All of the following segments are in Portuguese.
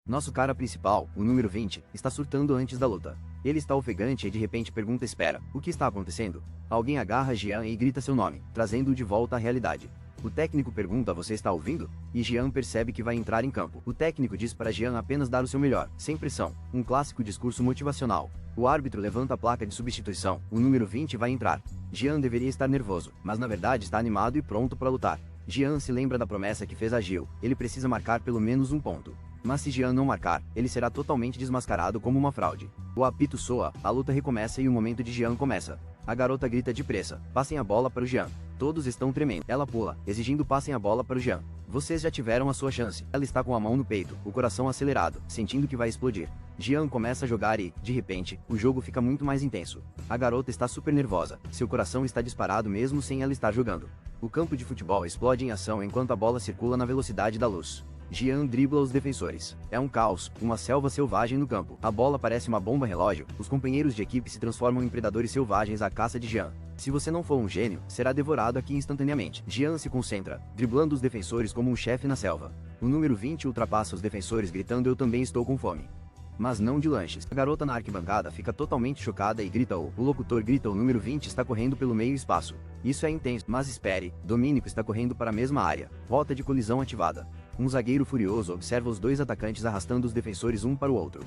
Nosso cara principal, o número 20, está surtando antes da luta. Ele está ofegante e de repente pergunta: espera, o que está acontecendo? Alguém agarra Jean e grita seu nome, trazendo-o de volta à realidade. O técnico pergunta: você está ouvindo? E Jean percebe que vai entrar em campo. O técnico diz para Jean apenas dar o seu melhor, sem pressão. Um clássico discurso motivacional. O árbitro levanta a placa de substituição. O número 20 vai entrar. Jean deveria estar nervoso, mas na verdade está animado e pronto para lutar. Jean se lembra da promessa que fez a Gil. Ele precisa marcar pelo menos um ponto. Mas se Jean não marcar, ele será totalmente desmascarado como uma fraude. O apito soa, a luta recomeça e o momento de Jean começa. A garota grita depressa: passem a bola para o Jean. Todos estão tremendo. Ela pula, exigindo: passem a bola para o Jean. Vocês já tiveram a sua chance. Ela está com a mão no peito, o coração acelerado, sentindo que vai explodir. Jean começa a jogar e, de repente, o jogo fica muito mais intenso. A garota está super nervosa, seu coração está disparado mesmo sem ela estar jogando. O campo de futebol explode em ação enquanto a bola circula na velocidade da luz. Jean dribla os defensores. É um caos, uma selva selvagem no campo. A bola parece uma bomba relógio, os companheiros de equipe se transformam em predadores selvagens à caça de Jean. Se você não for um gênio, será devorado aqui instantaneamente. Jean se concentra, driblando os defensores como um chefe na selva. O número 20 ultrapassa os defensores gritando: eu também estou com fome. Mas não de lanches. A garota na arquibancada fica totalmente chocada e grita: o locutor grita: o número 20 está correndo pelo meio espaço. Isso é intenso. Mas espere, Domínico está correndo para a mesma área. Rota de colisão ativada. Um zagueiro furioso observa os dois atacantes arrastando os defensores um para o outro.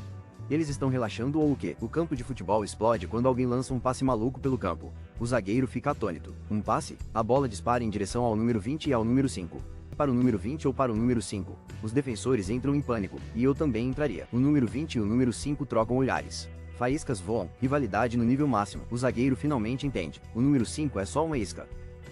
Eles estão relaxando ou o quê? O campo de futebol explode quando alguém lança um passe maluco pelo campo. O zagueiro fica atônito. Um passe? A bola dispara em direção ao número 20 e ao número 5. Para o número 20 ou para o número 5. Os defensores entram em pânico, e eu também entraria. O número 20 e o número 5 trocam olhares. Faíscas voam, rivalidade no nível máximo. O zagueiro finalmente entende. O número 5 é só uma isca.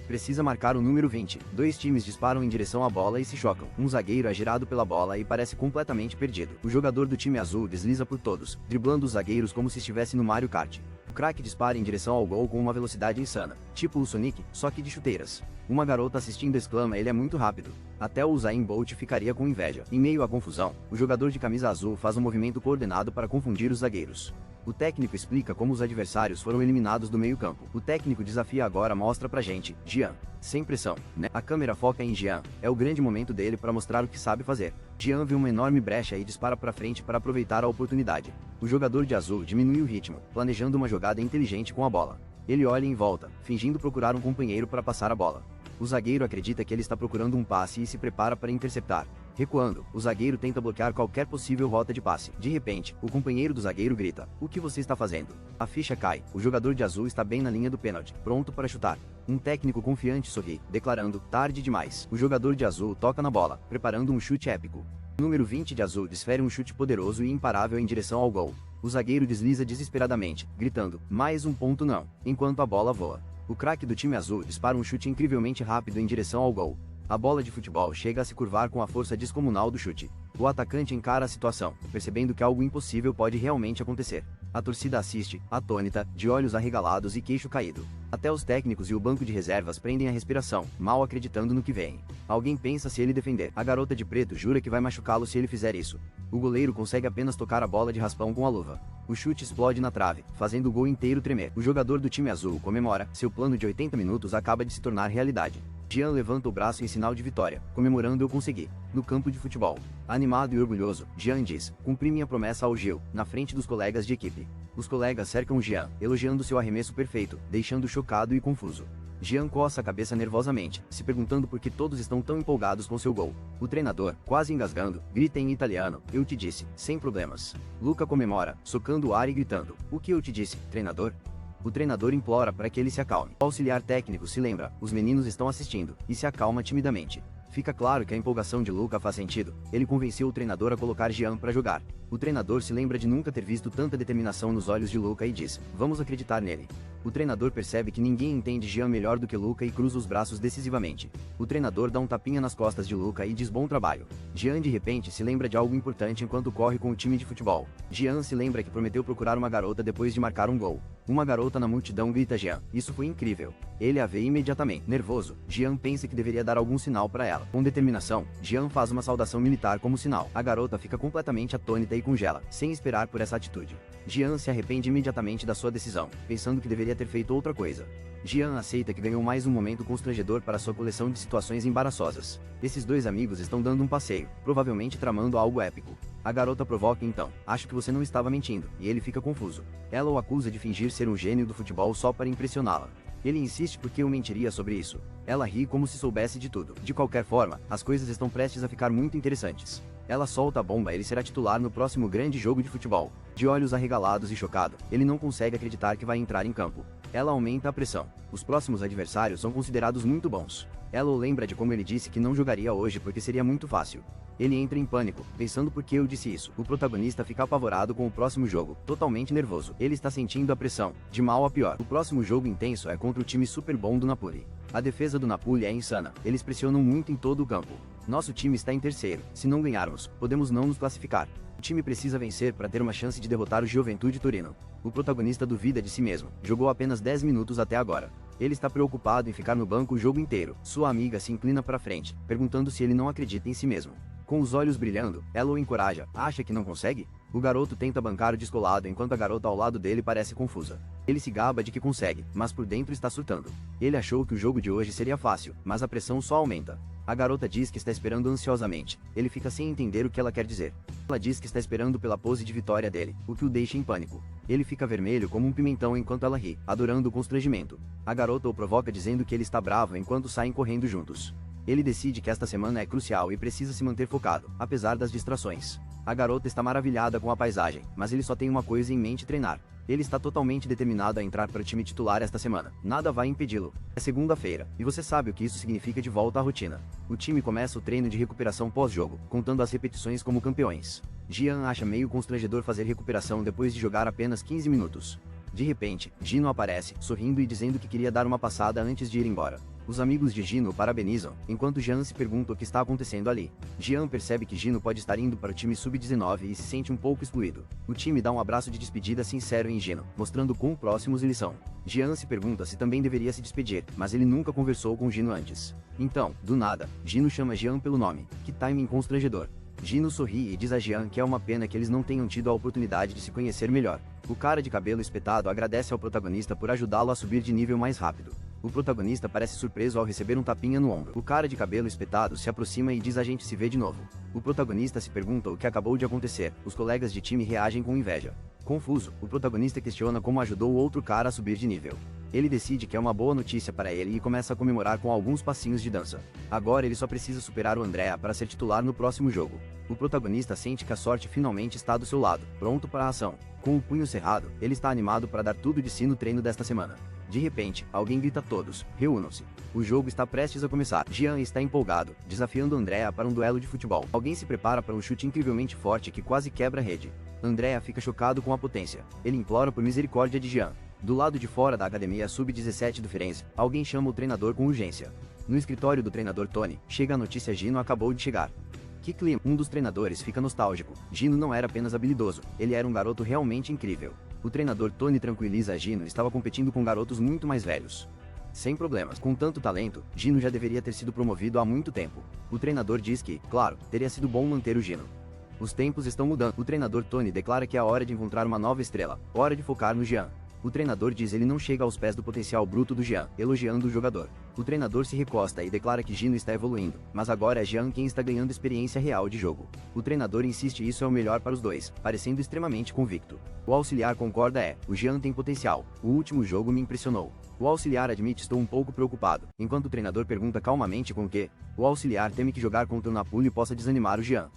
Precisa marcar o número 20. Dois times disparam em direção à bola e se chocam. Um zagueiro é girado pela bola e parece completamente perdido. O jogador do time azul desliza por todos, driblando os zagueiros como se estivesse no Mario Kart. O craque dispara em direção ao gol com uma velocidade insana, tipo o Sonic, só que de chuteiras. Uma garota assistindo exclama: ele é muito rápido. Até o Usain Bolt ficaria com inveja. Em meio à confusão, o jogador de camisa azul faz um movimento coordenado para confundir os zagueiros. O técnico explica como os adversários foram eliminados do meio-campo. O técnico desafia agora mostra pra gente: Jean, sem pressão, né? A câmera foca em Jean. É o grande momento dele para mostrar o que sabe fazer. Jean vê uma enorme brecha e dispara para frente para aproveitar a oportunidade. O jogador de azul diminui o ritmo, planejando uma jogada inteligente com a bola. Ele olha em volta, fingindo procurar um companheiro para passar a bola. O zagueiro acredita que ele está procurando um passe e se prepara para interceptar. Recuando, o zagueiro tenta bloquear qualquer possível rota de passe. De repente, o companheiro do zagueiro grita: o que você está fazendo? A ficha cai. O jogador de azul está bem na linha do pênalti, pronto para chutar. Um técnico confiante sorri, declarando: tarde demais. O jogador de azul toca na bola, preparando um chute épico. O número 20 de azul desfere um chute poderoso e imparável em direção ao gol. O zagueiro desliza desesperadamente, gritando: mais um ponto não, enquanto a bola voa. O craque do time azul dispara um chute incrivelmente rápido em direção ao gol. A bola de futebol chega a se curvar com a força descomunal do chute. O atacante encara a situação, percebendo que algo impossível pode realmente acontecer. A torcida assiste, atônita, de olhos arregalados e queixo caído. Até os técnicos e o banco de reservas prendem a respiração, mal acreditando no que vem. Alguém pensa se ele defender. A garota de preto jura que vai machucá-lo se ele fizer isso. O goleiro consegue apenas tocar a bola de raspão com a luva. O chute explode na trave, fazendo o gol inteiro tremer. O jogador do time azul comemora. Seu plano de 80 minutos acaba de se tornar realidade. Jean levanta o braço em sinal de vitória, comemorando: eu consegui. No campo de futebol, animado e orgulhoso, Jean diz: cumpri minha promessa ao Gil, na frente dos colegas de equipe. Os colegas cercam Jean, elogiando seu arremesso perfeito, deixando chocado e confuso. Jean coça a cabeça nervosamente, se perguntando por que todos estão tão empolgados com seu gol. O treinador, quase engasgando, grita em italiano: eu te disse, sem problemas. Luca comemora, socando o ar e gritando: o que eu te disse, treinador? O treinador implora para que ele se acalme. O auxiliar técnico se lembra: os meninos estão assistindo, e se acalma timidamente. Fica claro que a empolgação de Luca faz sentido. Ele convenceu o treinador a colocar Jean para jogar. O treinador se lembra de nunca ter visto tanta determinação nos olhos de Luca e diz: vamos acreditar nele. O treinador percebe que ninguém entende Jean melhor do que Luca e cruza os braços decisivamente. O treinador dá um tapinha nas costas de Luca e diz: bom trabalho. Jean de repente se lembra de algo importante enquanto corre com o time de futebol. Jean se lembra que prometeu procurar uma garota depois de marcar um gol. Uma garota na multidão grita: Jean, isso foi incrível. Ele a vê imediatamente. Nervoso, Jean pensa que deveria dar algum sinal para ela. Com determinação, Jean faz uma saudação militar como sinal. A garota fica completamente atônita e congela, sem esperar por essa atitude. Jean se arrepende imediatamente da sua decisão, pensando que deveria ter feito outra coisa. Jean aceita que ganhou mais um momento constrangedor para sua coleção de situações embaraçosas. Esses dois amigos estão dando um passeio, provavelmente tramando algo épico. A garota provoca então: acho que você não estava mentindo, e ele fica confuso. Ela o acusa de fingir ser um gênio do futebol só para impressioná-la. Ele insiste porque eu mentiria sobre isso. Ela ri como se soubesse de tudo. De qualquer forma, as coisas estão prestes a ficar muito interessantes. Ela solta a bomba: ele será titular no próximo grande jogo de futebol. De olhos arregalados e chocado, ele não consegue acreditar que vai entrar em campo. Ela aumenta a pressão. Os próximos adversários são considerados muito bons. Ela o lembra de como ele disse que não jogaria hoje porque seria muito fácil. Ele entra em pânico, pensando por que eu disse isso. O protagonista fica apavorado com o próximo jogo, totalmente nervoso. Ele está sentindo a pressão, de mal a pior. O próximo jogo intenso é contra o time super bom do Napoli. A defesa do Napoli é insana, eles pressionam muito em todo o campo. Nosso time está em terceiro, se não ganharmos, podemos não nos classificar. O time precisa vencer para ter uma chance de derrotar o Juventude Turino. O protagonista duvida de si mesmo, jogou apenas 10 minutos até agora. Ele está preocupado em ficar no banco o jogo inteiro. Sua amiga se inclina para frente, perguntando se ele não acredita em si mesmo. Com os olhos brilhando, ela o encoraja: acha que não consegue? O garoto tenta bancar o descolado enquanto a garota ao lado dele parece confusa. Ele se gaba de que consegue, mas por dentro está surtando. Ele achou que o jogo de hoje seria fácil, mas a pressão só aumenta. A garota diz que está esperando ansiosamente. Ele fica sem entender o que ela quer dizer. Ela diz que está esperando pela pose de vitória dele, o que o deixa em pânico. Ele fica vermelho como um pimentão enquanto ela ri, adorando o constrangimento. A garota o provoca dizendo que ele está bravo enquanto saem correndo juntos. Ele decide que esta semana é crucial e precisa se manter focado, apesar das distrações. A garota está maravilhada com a paisagem, mas ele só tem uma coisa em mente: treinar. Ele está totalmente determinado a entrar para o time titular esta semana. Nada vai impedi-lo. É segunda-feira, e você sabe o que isso significa: de volta à rotina. O time começa o treino de recuperação pós-jogo, contando as repetições como campeões. Gian acha meio constrangedor fazer recuperação depois de jogar apenas 15 minutos. De repente, Gino aparece, sorrindo e dizendo que queria dar uma passada antes de ir embora. Os amigos de Gino o parabenizam, enquanto Jean se pergunta o que está acontecendo ali. Jean percebe que Gino pode estar indo para o time sub-19 e se sente um pouco excluído. O time dá um abraço de despedida sincero em Gino, mostrando quão próximos eles são. Jean se pergunta se também deveria se despedir, mas ele nunca conversou com Gino antes. Então, do nada, Gino chama Jean pelo nome. Que timing constrangedor. Gino sorri e diz a Jean que é uma pena que eles não tenham tido a oportunidade de se conhecer melhor. O cara de cabelo espetado agradece ao protagonista por ajudá-lo a subir de nível mais rápido. O protagonista parece surpreso ao receber um tapinha no ombro. O cara de cabelo espetado se aproxima e diz: a gente se vê de novo. O protagonista se pergunta o que acabou de acontecer. Os colegas de time reagem com inveja. Confuso, o protagonista questiona como ajudou o outro cara a subir de nível. Ele decide que é uma boa notícia para ele e começa a comemorar com alguns passinhos de dança. Agora ele só precisa superar o Andrea para ser titular no próximo jogo. O protagonista sente que a sorte finalmente está do seu lado, pronto para a ação. Com o punho cerrado, ele está animado para dar tudo de si no treino desta semana. De repente, alguém grita: todos, reúnam-se. O jogo está prestes a começar. Jean está empolgado, desafiando Andrea para um duelo de futebol. Alguém se prepara para um chute incrivelmente forte que quase quebra a rede. Andrea fica chocado com a potência. Ele implora por misericórdia de Jean. Do lado de fora da academia sub-17 do Firenze, alguém chama o treinador com urgência. No escritório do treinador Tony, chega a notícia: Gino acabou de chegar. Que clima! Um dos treinadores fica nostálgico. Gino não era apenas habilidoso, ele era um garoto realmente incrível. O treinador Tony tranquiliza: Gino estava competindo com garotos muito mais velhos. Sem problemas, com tanto talento, Gino já deveria ter sido promovido há muito tempo. O treinador diz que, claro, teria sido bom manter o Gino. Os tempos estão mudando. O treinador Tony declara que é a hora de encontrar uma nova estrela, hora de focar no Jean. O treinador diz ele não chega aos pés do potencial bruto do Jean, elogiando o jogador. O treinador se recosta e declara que Gino está evoluindo, mas agora é Jean quem está ganhando experiência real de jogo. O treinador insiste isso é o melhor para os dois, parecendo extremamente convicto. O auxiliar concorda: o Jean tem potencial, o último jogo me impressionou. O auxiliar admite: estou um pouco preocupado, enquanto o treinador pergunta calmamente com o que. O auxiliar teme que jogar contra o Napoli possa desanimar o Jean.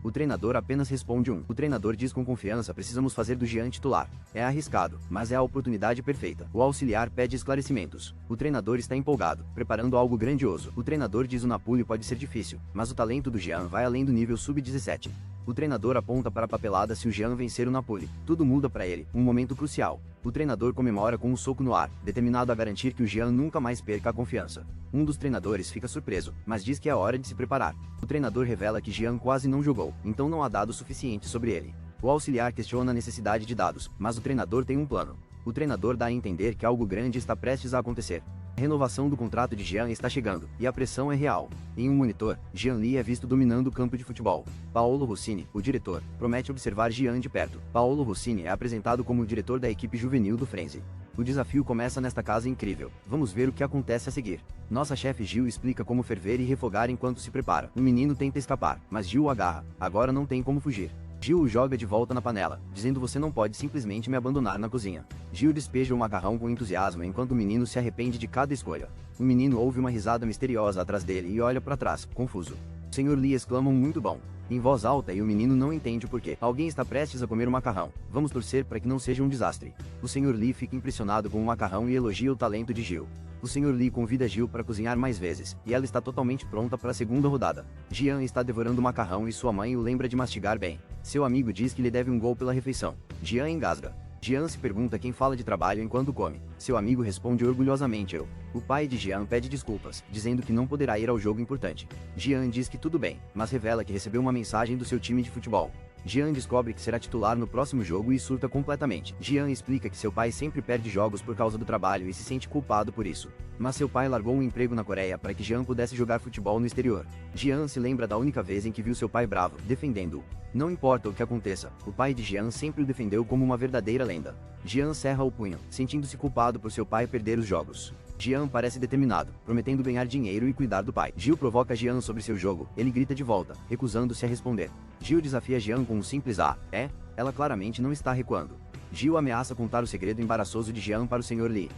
O treinador apenas responde O treinador diz com confiança: precisamos fazer do Jean titular. É arriscado, mas é a oportunidade perfeita. O auxiliar pede esclarecimentos. O treinador está empolgado, preparando algo grandioso. O treinador diz: o Napoli pode ser difícil, mas o talento do Jean vai além do nível sub-17. O treinador aponta para a papelada: se o Jean vencer o Napoli, tudo muda para ele, um momento crucial. O treinador comemora com um soco no ar, determinado a garantir que o Jean nunca mais perca a confiança. Um dos treinadores fica surpreso, mas diz que é hora de se preparar. O treinador revela que Jean quase não jogou, então não há dados suficientes sobre ele. O auxiliar questiona a necessidade de dados, mas o treinador tem um plano. O treinador dá a entender que algo grande está prestes a acontecer. A renovação do contrato de Jean está chegando, e a pressão é real. Em um monitor, Jean Lee é visto dominando o campo de futebol. Paolo Rossini, o diretor, promete observar Jean de perto. Paolo Rossini é apresentado como o diretor da equipe juvenil do Firenze. O desafio começa nesta casa incrível. Vamos ver o que acontece a seguir. Nossa chefe Gil explica como ferver e refogar enquanto se prepara. O menino tenta escapar, mas Gil o agarra. Agora não tem como fugir. Gil o joga de volta na panela, dizendo: você não pode simplesmente me abandonar na cozinha. Gil despeja o macarrão com entusiasmo enquanto o menino se arrepende de cada escolha. O menino ouve uma risada misteriosa atrás dele e olha para trás, confuso. O Sr. Lee exclama um muito bom, em voz alta, e o menino não entende o porquê. Alguém está prestes a comer o macarrão. Vamos torcer para que não seja um desastre. O Sr. Lee fica impressionado com o macarrão e elogia o talento de Gil. O Sr. Lee convida Gil para cozinhar mais vezes, e ela está totalmente pronta para a segunda rodada. Jian está devorando o macarrão e sua mãe o lembra de mastigar bem. Seu amigo diz que lhe deve um gol pela refeição. Jian engasga. Jian se pergunta quem fala de trabalho enquanto come. Seu amigo responde orgulhosamente: eu. O pai de Jian pede desculpas, dizendo que não poderá ir ao jogo importante. Jian diz que tudo bem, mas revela que recebeu uma mensagem do seu time de futebol. Jian descobre que será titular no próximo jogo e surta completamente. Jian explica que seu pai sempre perde jogos por causa do trabalho e se sente culpado por isso. Mas seu pai largou um emprego na Coreia para que Jian pudesse jogar futebol no exterior. Jian se lembra da única vez em que viu seu pai bravo, defendendo-o. Não importa o que aconteça, o pai de Jian sempre o defendeu como uma verdadeira lenda. Jian cerra o punho, sentindo-se culpado por seu pai perder os jogos. Jian parece determinado, prometendo ganhar dinheiro e cuidar do pai. Gil provoca Jian sobre seu jogo, ele grita de volta, recusando-se a responder. Gil desafia Jian com um simples "ah, é?". Ela claramente não está recuando. Gil ameaça contar o segredo embaraçoso de Jian para o Sr. Lee.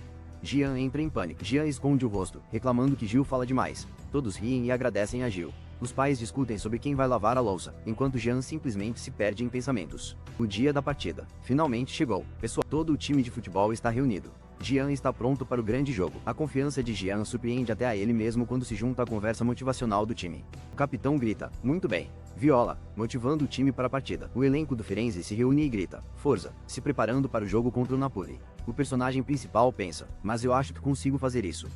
Jian entra em pânico. Jian esconde o rosto, reclamando que Gil fala demais. Todos riem e agradecem a Gil. Os pais discutem sobre quem vai lavar a louça, enquanto Jian simplesmente se perde em pensamentos. O dia da partida finalmente chegou. Pessoal, todo o time de futebol está reunido. Jian está pronto para o grande jogo. A confiança de Jian surpreende até a ele mesmo quando se junta à conversa motivacional do time. O capitão grita: muito bem, viola, motivando o time para a partida. O elenco do Firenze se reúne e grita: força, se preparando para o jogo contra o Napoli. O personagem principal pensa: mas eu acho que consigo fazer isso.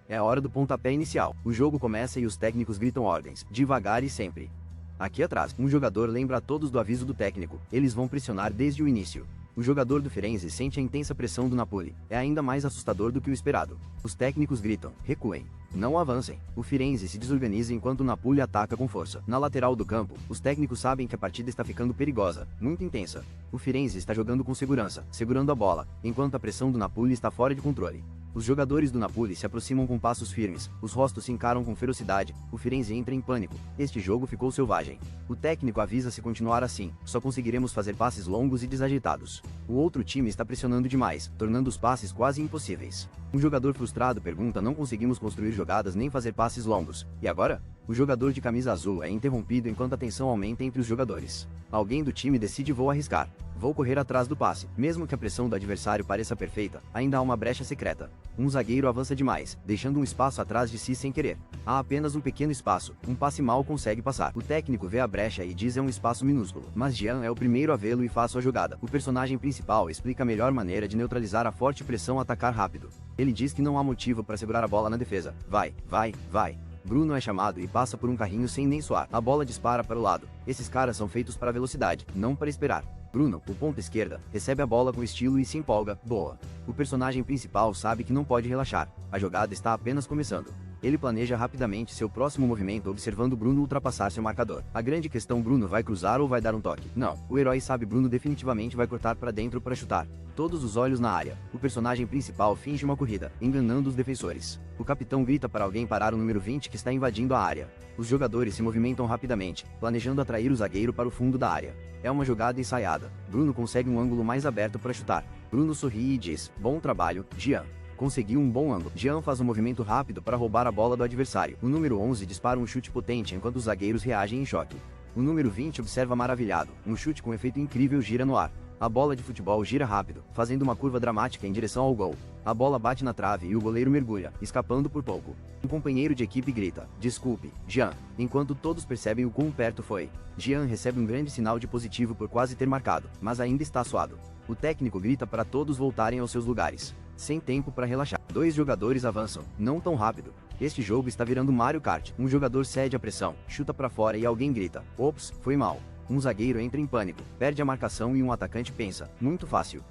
É a hora do pontapé inicial. O jogo começa e os técnicos gritam ordens, devagar e sempre. Aqui atrás, um jogador lembra a todos do aviso do técnico: eles vão pressionar desde o início. O jogador do Firenze sente a intensa pressão do Napoli. É ainda mais assustador do que o esperado. Os técnicos gritam: recuem, não avancem. O Firenze se desorganiza enquanto o Napoli ataca com força. Na lateral do campo, os técnicos sabem que a partida está ficando perigosa, muito intensa. O Firenze está jogando com segurança, segurando a bola, enquanto a pressão do Napoli está fora de controle. Os jogadores do Napoli se aproximam com passos firmes, os rostos se encaram com ferocidade, o Firenze entra em pânico. Este jogo ficou selvagem. O técnico avisa: se continuar assim, só conseguiremos fazer passes longos e desajeitados. O outro time está pressionando demais, tornando os passes quase impossíveis. Um jogador frustrado pergunta: não conseguimos construir jogadas nem fazer passes longos. E agora? O jogador de camisa azul é interrompido enquanto a tensão aumenta entre os jogadores. Alguém do time decide: vou arriscar. Vou correr atrás do passe. Mesmo que a pressão do adversário pareça perfeita, ainda há uma brecha secreta. Um zagueiro avança demais, deixando um espaço atrás de si sem querer. Há apenas um pequeno espaço, um passe mal consegue passar. O técnico vê a brecha e diz: é um espaço minúsculo. Mas Jian é o primeiro a vê-lo e faz sua jogada. O personagem principal explica a melhor maneira de neutralizar a forte pressão: atacar rápido. Ele diz que não há motivo para segurar a bola na defesa. Vai, vai, vai. Bruno é chamado e passa por um carrinho sem nem suar. A bola dispara para o lado. Esses caras são feitos para velocidade, não para esperar. Bruno, o ponta esquerda, recebe a bola com estilo e se empolga. Boa. O personagem principal sabe que não pode relaxar. A jogada está apenas começando. Ele planeja rapidamente seu próximo movimento, observando Bruno ultrapassar seu marcador. A grande questão: Bruno vai cruzar ou vai dar um toque? Não. O herói sabe: Bruno definitivamente vai cortar para dentro para chutar. Todos os olhos na área. O personagem principal finge uma corrida, enganando os defensores. O capitão grita para alguém parar o número 20 que está invadindo a área. Os jogadores se movimentam rapidamente, planejando atrair o zagueiro para o fundo da área. É uma jogada ensaiada. Bruno consegue um ângulo mais aberto para chutar. Bruno sorri e diz: bom trabalho, Jian. Conseguiu um bom ângulo. Jian faz um movimento rápido para roubar a bola do adversário. O número 11 dispara um chute potente enquanto os zagueiros reagem em choque. O número 20 observa maravilhado. Um chute com efeito incrível gira no ar. A bola de futebol gira rápido, fazendo uma curva dramática em direção ao gol. A bola bate na trave e o goleiro mergulha, escapando por pouco. Um companheiro de equipe grita: desculpe, Jian, enquanto todos percebem o quão perto foi. Jian recebe um grande sinal de positivo por quase ter marcado, mas ainda está suado. O técnico grita para todos voltarem aos seus lugares. Sem tempo para relaxar. Dois jogadores avançam, não tão rápido. Este jogo está virando Mario Kart. Um jogador cede à pressão, chuta para fora e alguém grita: ops, foi mal. Um zagueiro entra em pânico, perde a marcação e um atacante pensa: muito fácil.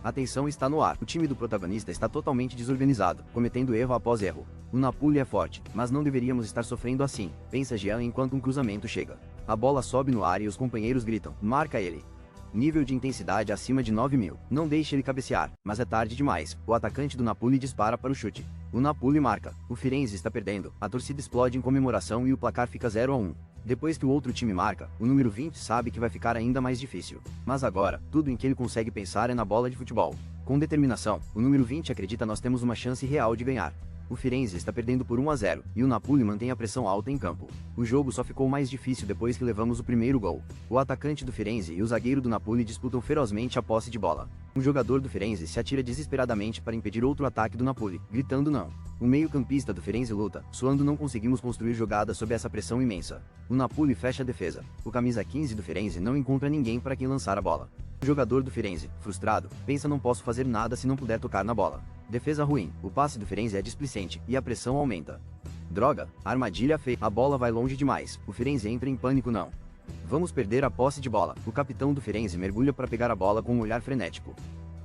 A tensão está no ar. O time do protagonista está totalmente desorganizado, cometendo erro após erro. O Napoli é forte, mas não deveríamos estar sofrendo assim, pensa Jian enquanto um cruzamento chega. A bola sobe no ar e os companheiros gritam: marca ele. Nível de intensidade acima de 9.000. Não deixe ele cabecear, mas é tarde demais. O atacante do Napoli dispara para o chute. O Napoli marca. O Firenze está perdendo. A torcida explode em comemoração e o placar fica 0-1. Depois que o outro time marca, o número 20 sabe que vai ficar ainda mais difícil. Mas agora, tudo em que ele consegue pensar é na bola de futebol. Com determinação, o número 20 acredita nós temos uma chance real de ganhar. O Firenze está perdendo por 1-0, e o Napoli mantém a pressão alta em campo. O jogo só ficou mais difícil depois que levamos o primeiro gol. O atacante do Firenze e o zagueiro do Napoli disputam ferozmente a posse de bola. Um jogador do Firenze se atira desesperadamente para impedir outro ataque do Napoli, gritando não. O meio-campista do Firenze luta, suando não conseguimos construir jogadas sob essa pressão imensa. O Napoli fecha a defesa. O camisa 15 do Firenze não encontra ninguém para quem lançar a bola. O jogador do Firenze, frustrado, pensa não posso fazer nada se não puder tocar na bola. Defesa ruim, o passe do Firenze é displicente, e a pressão aumenta. Droga, armadilha feia, a bola vai longe demais, o Firenze entra em pânico não. Vamos perder a posse de bola, o capitão do Firenze mergulha para pegar a bola com um olhar frenético.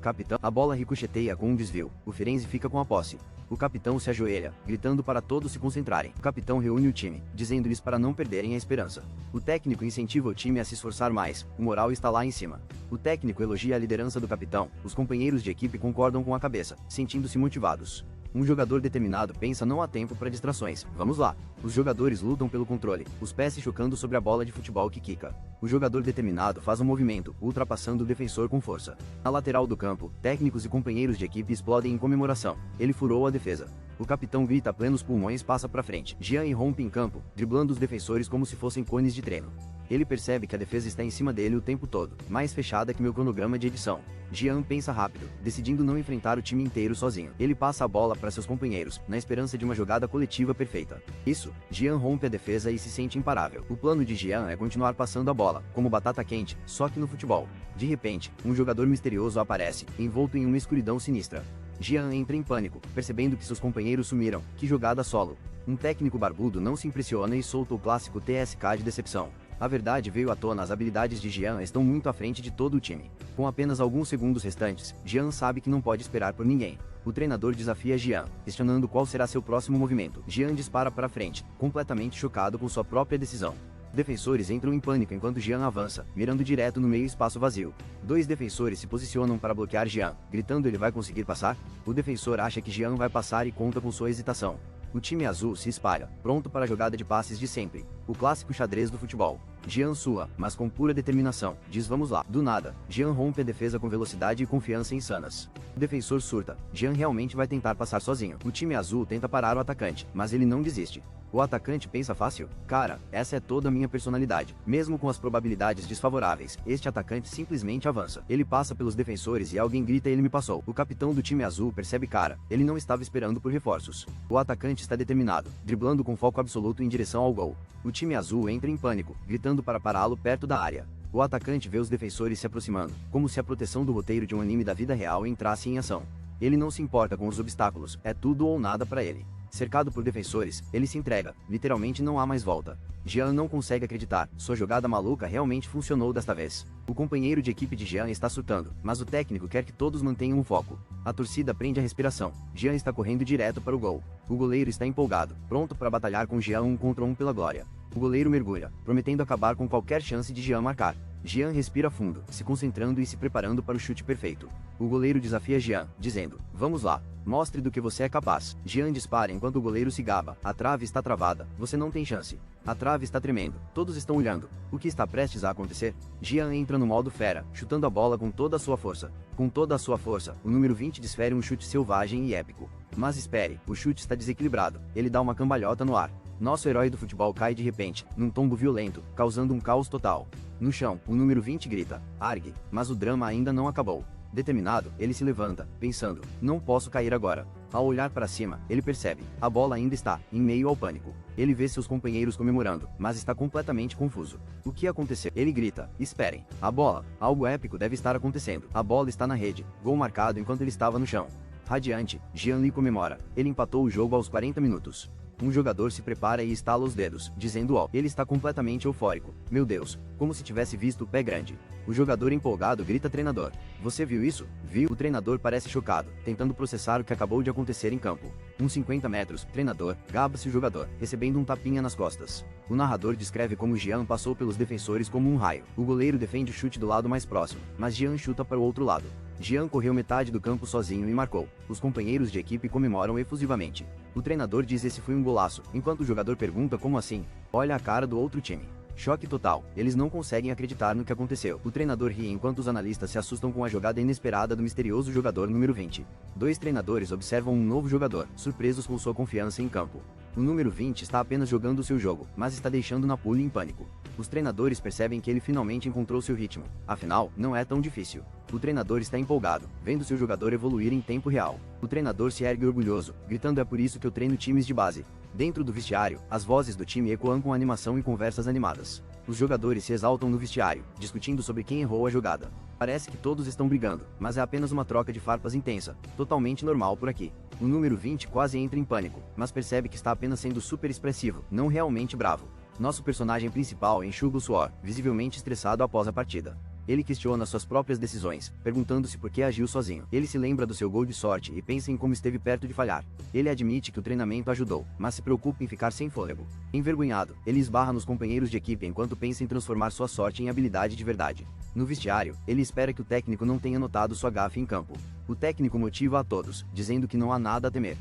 Capitão, a bola ricocheteia com um desvio, o Firenze fica com a posse. O capitão se ajoelha, gritando para todos se concentrarem. O capitão reúne o time, dizendo-lhes para não perderem a esperança. O técnico incentiva o time a se esforçar mais, o moral está lá em cima. O técnico elogia a liderança do capitão, os companheiros de equipe concordam com a cabeça, sentindo-se motivados. Um jogador determinado pensa não há tempo para distrações, vamos lá. Os jogadores lutam pelo controle, os pés se chocando sobre a bola de futebol que quica. O jogador determinado faz um movimento, ultrapassando o defensor com força. Na lateral do campo, técnicos e companheiros de equipe explodem em comemoração. Ele furou a defesa. O capitão grita a plenos pulmões, passa para frente. Jean irrompe em campo, driblando os defensores como se fossem cones de treino. Ele percebe que a defesa está em cima dele o tempo todo, mais fechada que meu cronograma de edição. Jean pensa rápido, decidindo não enfrentar o time inteiro sozinho. Ele passa a bola para seus companheiros, na esperança de uma jogada coletiva perfeita. Isso, Jean rompe a defesa e se sente imparável. O plano de Jean é continuar passando a bola, como batata quente, só que no futebol. De repente, um jogador misterioso aparece, envolto em uma escuridão sinistra. Jean entra em pânico, percebendo que seus companheiros sumiram. Que jogada solo! Um técnico barbudo não se impressiona e solta o clássico TSK de decepção. A verdade veio à tona, as habilidades de Jean estão muito à frente de todo o time. Com apenas alguns segundos restantes, Jean sabe que não pode esperar por ninguém. O treinador desafia Jean, questionando qual será seu próximo movimento. Jean dispara para frente, completamente chocado com sua própria decisão. Defensores entram em pânico enquanto Jean avança, mirando direto no meio espaço vazio. Dois defensores se posicionam para bloquear Jean, gritando ele vai conseguir passar? O defensor acha que Jean vai passar e conta com sua hesitação. O time azul se espalha, pronto para a jogada de passes de sempre. O clássico xadrez do futebol. Jean sua, mas com pura determinação, diz vamos lá. Do nada, Jean rompe a defesa com velocidade e confiança insanas. O defensor surta, Jean realmente vai tentar passar sozinho. O time azul tenta parar o atacante, mas ele não desiste. O atacante pensa fácil? Cara, essa é toda a minha personalidade. Mesmo com as probabilidades desfavoráveis, este atacante simplesmente avança. Ele passa pelos defensores e alguém grita ele me passou. O capitão do time azul percebe cara, ele não estava esperando por reforços. O atacante está determinado, driblando com foco absoluto em direção ao gol. O time azul entra em pânico, gritando para pará-lo perto da área. O atacante vê os defensores se aproximando, como se a proteção do roteiro de um anime da vida real entrasse em ação. Ele não se importa com os obstáculos, é tudo ou nada para ele. Cercado por defensores, ele se entrega, literalmente não há mais volta. Jean não consegue acreditar, sua jogada maluca realmente funcionou desta vez. O companheiro de equipe de Jean está surtando, mas o técnico quer que todos mantenham o foco. A torcida prende a respiração, Jean está correndo direto para o gol. O goleiro está empolgado, pronto para batalhar com Jean 1 contra 1 pela glória. O goleiro mergulha, prometendo acabar com qualquer chance de Jean marcar. Jean respira fundo, se concentrando e se preparando para o chute perfeito. O goleiro desafia Jean, dizendo, vamos lá, mostre do que você é capaz. Jean dispara enquanto o goleiro se gaba, a trave está travada, você não tem chance. A trave está tremendo, todos estão olhando. O que está prestes a acontecer? Jean entra no modo fera, chutando a bola com toda a sua força. Com toda a sua força, o número 20 desfere um chute selvagem e épico. Mas espere, o chute está desequilibrado, ele dá uma cambalhota no ar. Nosso herói do futebol cai de repente, num tombo violento, causando um caos total. No chão, o número 20 grita, argue, mas o drama ainda não acabou. Determinado, ele se levanta, pensando, não posso cair agora. Ao olhar para cima, ele percebe, a bola ainda está, em meio ao pânico. Ele vê seus companheiros comemorando, mas está completamente confuso. O que aconteceu? Ele grita, esperem, a bola, algo épico deve estar acontecendo. A bola está na rede, gol marcado enquanto ele estava no chão. Radiante, Jean Lee comemora, ele empatou o jogo aos 40 minutos. Um jogador se prepara e estala os dedos, dizendo ó, ele está completamente eufórico. Meu Deus, como se tivesse visto o pé grande. O jogador empolgado grita treinador. Você viu isso? Viu? O treinador parece chocado, tentando processar o que acabou de acontecer em campo. Uns 50 metros, treinador, gaba-se o jogador, recebendo um tapinha nas costas. O narrador descreve como Jean passou pelos defensores como um raio. O goleiro defende o chute do lado mais próximo, mas Jean chuta para o outro lado. Jean correu metade do campo sozinho e marcou. Os companheiros de equipe comemoram efusivamente. O treinador diz esse foi um golaço, enquanto o jogador pergunta como assim. Olha a cara do outro time. Choque total, eles não conseguem acreditar no que aconteceu. O treinador ri enquanto os analistas se assustam com a jogada inesperada do misterioso jogador número 20. Dois treinadores observam um novo jogador, surpresos com sua confiança em campo. O número 20 está apenas jogando o seu jogo, mas está deixando Napoli em pânico. Os treinadores percebem que ele finalmente encontrou seu ritmo. Afinal, não é tão difícil. O treinador está empolgado, vendo seu jogador evoluir em tempo real. O treinador se ergue orgulhoso, gritando: é por isso que eu treino times de base. Dentro do vestiário, as vozes do time ecoam com animação e conversas animadas. Os jogadores se exaltam no vestiário, discutindo sobre quem errou a jogada. Parece que todos estão brigando, mas é apenas uma troca de farpas intensa, totalmente normal por aqui. O número 20 quase entra em pânico, mas percebe que está apenas sendo super expressivo, não realmente bravo. Nosso personagem principal enxuga o suor, visivelmente estressado após a partida. Ele questiona suas próprias decisões, perguntando-se por que agiu sozinho. Ele se lembra do seu gol de sorte e pensa em como esteve perto de falhar. Ele admite que o treinamento ajudou, mas se preocupa em ficar sem fôlego. Envergonhado, ele esbarra nos companheiros de equipe enquanto pensa em transformar sua sorte em habilidade de verdade. No vestiário, ele espera que o técnico não tenha notado sua gafe em campo. O técnico motiva a todos, dizendo que não há nada a temer.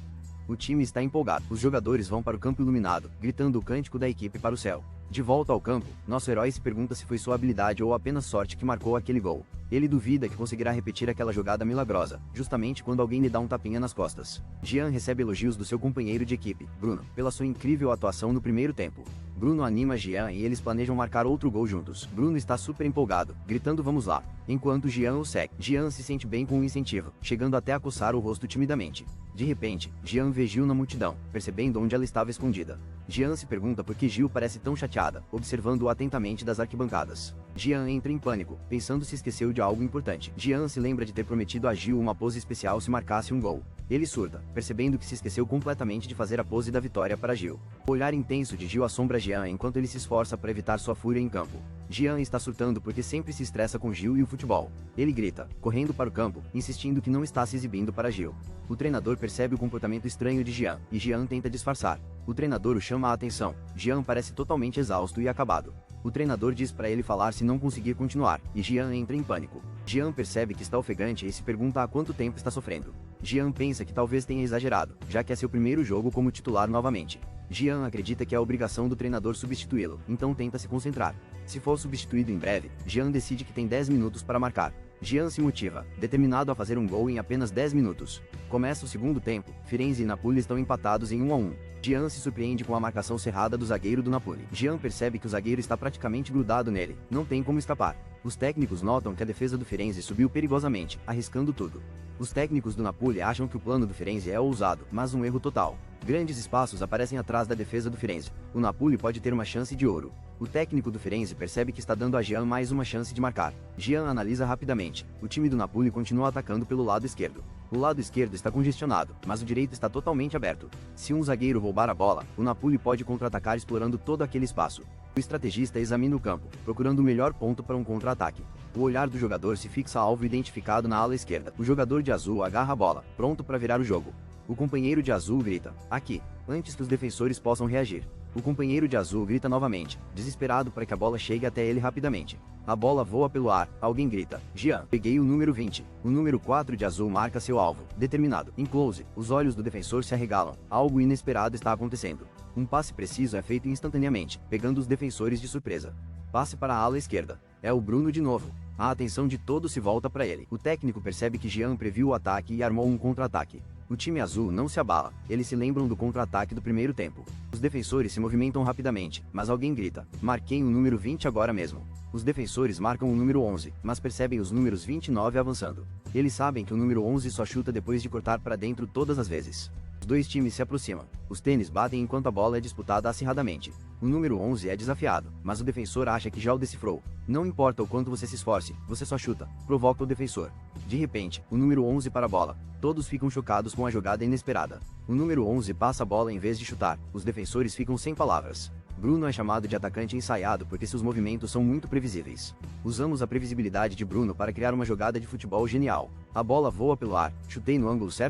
O time está empolgado. Os jogadores vão para o campo iluminado, gritando o cântico da equipe para o céu. De volta ao campo, nosso herói se pergunta se foi sua habilidade ou apenas sorte que marcou aquele gol. Ele duvida que conseguirá repetir aquela jogada milagrosa, justamente quando alguém lhe dá um tapinha nas costas. Jean recebe elogios do seu companheiro de equipe, Bruno, pela sua incrível atuação no primeiro tempo. Bruno anima Jean e eles planejam marcar outro gol juntos. Bruno está super empolgado, gritando vamos lá, enquanto Jean o segue. Jean se sente bem com o incentivo, chegando até a coçar o rosto timidamente. De repente, Jean vê Gil na multidão, percebendo onde ela estava escondida. Jean se pergunta por que Gil parece tão chateada, observando-o atentamente das arquibancadas. Jean entra em pânico, pensando se esqueceu de algo importante. Jean se lembra de ter prometido a Gil uma pose especial se marcasse um gol. Ele surta, percebendo que se esqueceu completamente de fazer a pose da vitória para Gil. O olhar intenso de Gil assombra Jean enquanto ele se esforça para evitar sua fúria em campo. Jean está surtando porque sempre se estressa com Gil e o futebol. Ele grita, correndo para o campo, insistindo que não está se exibindo para Gil. O treinador percebe o comportamento estranho de Jean, e Jean tenta disfarçar. O treinador o chama a atenção. Jean parece totalmente exausto e acabado. O treinador diz para ele falar se não conseguir continuar, e Jean entra em pânico. Jean percebe que está ofegante e se pergunta há quanto tempo está sofrendo. Jean pensa que talvez tenha exagerado, já que é seu primeiro jogo como titular novamente. Jean acredita que é a obrigação do treinador substituí-lo, então tenta se concentrar. Se for substituído em breve, Jean decide que tem 10 minutos para marcar. Jean se motiva, determinado a fazer um gol em apenas 10 minutos. Começa o segundo tempo, Firenze e Napoli estão empatados em 1-1. Jean se surpreende com a marcação cerrada do zagueiro do Napoli. Jean percebe que o zagueiro está praticamente grudado nele, não tem como escapar. Os técnicos notam que a defesa do Firenze subiu perigosamente, arriscando tudo. Os técnicos do Napoli acham que o plano do Firenze é ousado, mas um erro total. Grandes espaços aparecem atrás da defesa do Firenze. O Napoli pode ter uma chance de ouro. O técnico do Firenze percebe que está dando a Jean mais uma chance de marcar. Jean analisa rapidamente. O time do Napoli continua atacando pelo lado esquerdo. O lado esquerdo está congestionado, mas o direito está totalmente aberto. Se um zagueiro roubar a bola, o Napoli pode contra-atacar explorando todo aquele espaço. O estrategista examina o campo, procurando o melhor ponto para um contra-ataque. O olhar do jogador se fixa ao alvo identificado na ala esquerda. O jogador de azul agarra a bola, pronto para virar o jogo. O companheiro de azul grita, aqui, antes que os defensores possam reagir. O companheiro de azul grita novamente, desesperado para que a bola chegue até ele rapidamente. A bola voa pelo ar, alguém grita, Jean, peguei o número 20. O número 4 de azul marca seu alvo, determinado. Em close, os olhos do defensor se arregalam, algo inesperado está acontecendo. Um passe preciso é feito instantaneamente, pegando os defensores de surpresa. Passe para a ala esquerda. É o Bruno de novo. A atenção de todos se volta para ele. O técnico percebe que Jean previu o ataque e armou um contra-ataque. O time azul não se abala, eles se lembram do contra-ataque do primeiro tempo. Os defensores se movimentam rapidamente, mas alguém grita, marquei o número 20 agora mesmo. Os defensores marcam o número 11, mas percebem os números 29 avançando. Eles sabem que o número 11 só chuta depois de cortar para dentro todas as vezes. Os dois times se aproximam. Os tênis batem enquanto a bola é disputada acirradamente. O número 11 é desafiado, mas o defensor acha que já o decifrou. Não importa o quanto você se esforce, você só chuta, provoca o defensor. De repente, o número 11 para a bola. Todos ficam chocados com a jogada inesperada. O número 11 passa a bola em vez de chutar. Os defensores ficam sem palavras. Bruno é chamado de atacante ensaiado porque seus movimentos são muito previsíveis. Usamos a previsibilidade de Bruno para criar uma jogada de futebol genial. A bola voa pelo ar, chutei no ângulo certo.